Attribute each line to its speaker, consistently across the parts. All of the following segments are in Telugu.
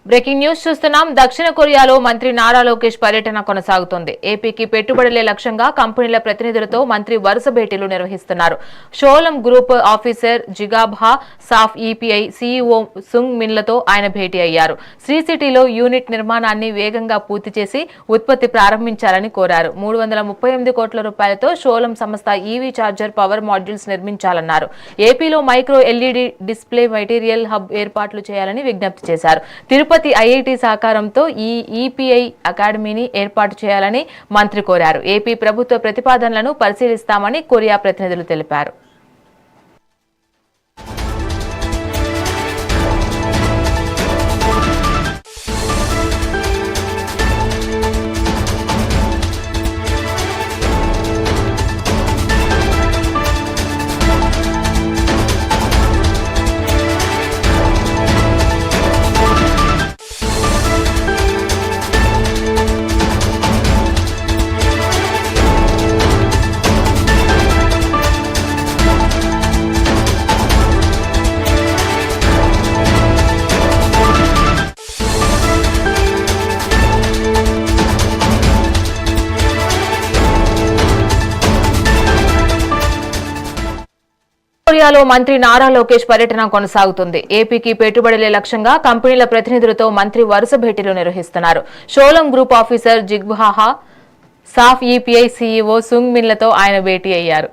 Speaker 1: బ్రేకింగ్ న్యూస్ చూస్తున్నాం. దక్షిణ కొరియాలో మంత్రి నారా లోకేష్ పర్యటన కొనసాగుతోంది. ఏపీకి పెట్టుబడులే లక్ష్యంగా కంపెనీల ప్రతినిధులతో మంత్రి వరుస భేటీలు నిర్వహిస్తున్నారు. షోలం గ్రూప్ ఆఫీసర్ జిగాభా, సాఫ్ ఈపీఐ సీఈఓ సుంగ్ మిన్లతో ఆయన భేటీ అయ్యారు. శ్రీ సిటీలో యూనిట్ నిర్మాణాన్ని వేగంగా పూర్తి చేసి ఉత్పత్తి ప్రారంభించాలని కోరారు. 338 కోట్ల రూపాయలతో షోలం సంస్థ ఈవీ చార్జర్ పవర్ మాడ్యూల్స్ నిర్మించాలన్నారు. ఏపీలో micro LED display material hub ఏర్పాట్లు చేయాలని విజ్ఞప్తి చేశారు. తిరుపతి ఐఐటి సహకారంతో ఈ ఈపీఐ అకాడమీని ఏర్పాటు చేయాలని మంత్రి కోరారు. ఏపీ ప్రభుత్వ ప్రతిపాదనలను పరిశీలిస్తామని కొరియా ప్రతినిధులు తెలిపారు. కొరియాలో మంత్రి నారా లోకేష్ పర్యటన కొనసాగుతుంది. ఏపీకి పెట్టుబడులే లక్ష్యంగా కంపెనీల ప్రతినిధులతో మంత్రి వరుస భేటీలు నిర్వహిస్తున్నారు. షోలం గ్రూప్ ఆఫీసర్ జిగ్బాహా, సాఫ్ ఈపీఐ సీఈఓ సుంగ్ మిన్లతో ఆయన భేటీ అయ్యారు.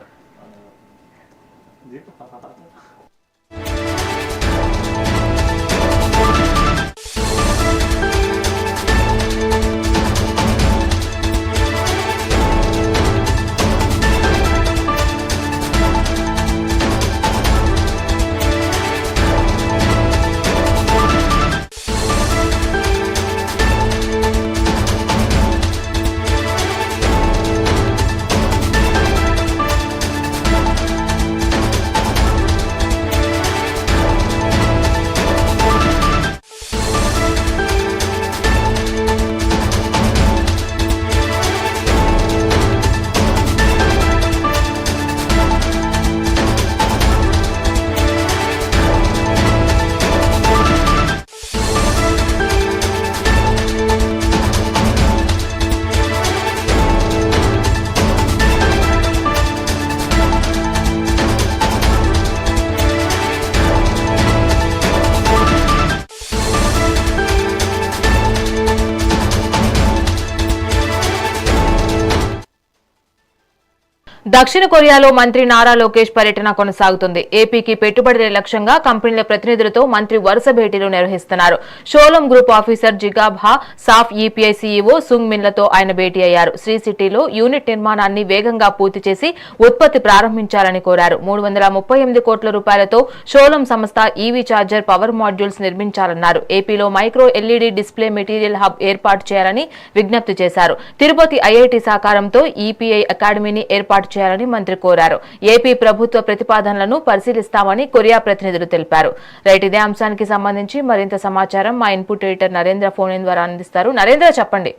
Speaker 1: దక్షిణ కొరియాలో మంత్రి నారా లోకేష్ పర్యటన కొనసాగుతుంది. ఏపీకి పెట్టుబడులే లక్ష్యంగా కంపెనీల ప్రతినిధులతో మంత్రి వరుస భేటీలు నిర్వహిస్తున్నారు. షోలం గ్రూప్ ఆఫీసర్ జిగాభా, సాఫ్ ఈపీఐ సీఈఓ సుంగ్ మిన్లతో ఆయన భేటీ అయ్యారు. శ్రీ సిటీలో యూనిట్ నిర్మాణాన్ని వేగంగా పూర్తి చేసి ఉత్పత్తి ప్రారంభించాలని కోరారు. 338 కోట్ల రూపాయలతో షోలం సంస్థ ఈవీ చార్జర్ పవర్ మాడ్యూల్స్ నిర్మించాలన్నారు. ఏపీలో micro LED display material hub ఏర్పాటు చేయాలని విజ్ఞప్తి చేశారు. తిరుపతి ఐఐటి సహకారంతో ఈపీఐ అకాడమీని ఏర్పాటు చేయాలని మంత్రి కోరారు. ఏపీ ప్రభుత్వ ప్రతిపాదనలను పరిశీలిస్తామని కొరియా ప్రతినిధులు తెలిపారు. రైట్, ఇదే అంశానికి సంబంధించి మరింత సమాచారం మా input editor Narendra phone in ద్వారా అందిస్తారు. నరేంద్ర, చెప్పండి.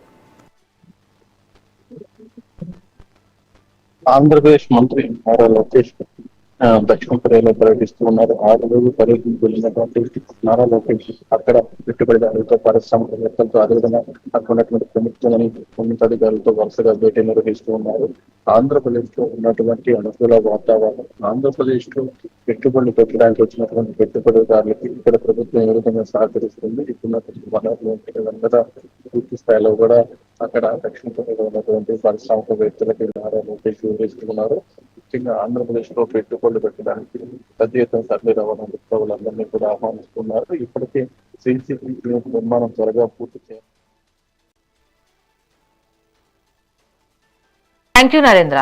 Speaker 2: ఆంధ్రప్రదేశ్ మంత్రి నారా లోకేష్ దక్షిణ కొరియాలో పర్యటిస్తూ ఉన్నారు. 6 రోజులు పర్యటనకు వెళ్ళినటువంటి నారా లోకేష్ అక్కడ పెట్టుబడిదారులతో, పారిశ్రామికవేత్తలతో, అదేవిధంగా అక్కడ ఉన్నటువంటి ప్రభుత్వాన్ని ఉన్నతాధికారులతో వరుసగా భేటీ నిర్వహిస్తూ ఉన్నారు. ఆంధ్రప్రదేశ్ లో ఉన్నటువంటి అనుకూల వాతావరణం, ఆంధ్రప్రదేశ్ లో పెట్టుబడులు పెట్టడానికి వచ్చినటువంటి పెట్టుబడిదారులకి ఇక్కడ ప్రభుత్వం ఏ విధంగా సహకరిస్తుంది, ఇప్పుడున్నటువంటి వనరులు పూర్తి స్థాయిలో కూడా అక్కడ దక్షిణ కొరియాలో ఉన్నటువంటి పారిశ్రామికవేత్తలకి నారా లోకేష్ వివరిస్తున్నారు. ముఖ్యంగా ఆంధ్రప్రదేశ్ లో పెట్టుబడులు పెట్టడానికి పెద్ద ఎత్తున తరలి రావడం ఉత్సవాలందరినీ కూడా ఆహ్వానిస్తున్నారు. ఇప్పటికే సిసిటి నిర్మాణం త్వరగా పూర్తి చేయాలి.
Speaker 1: Thank you, Narendra.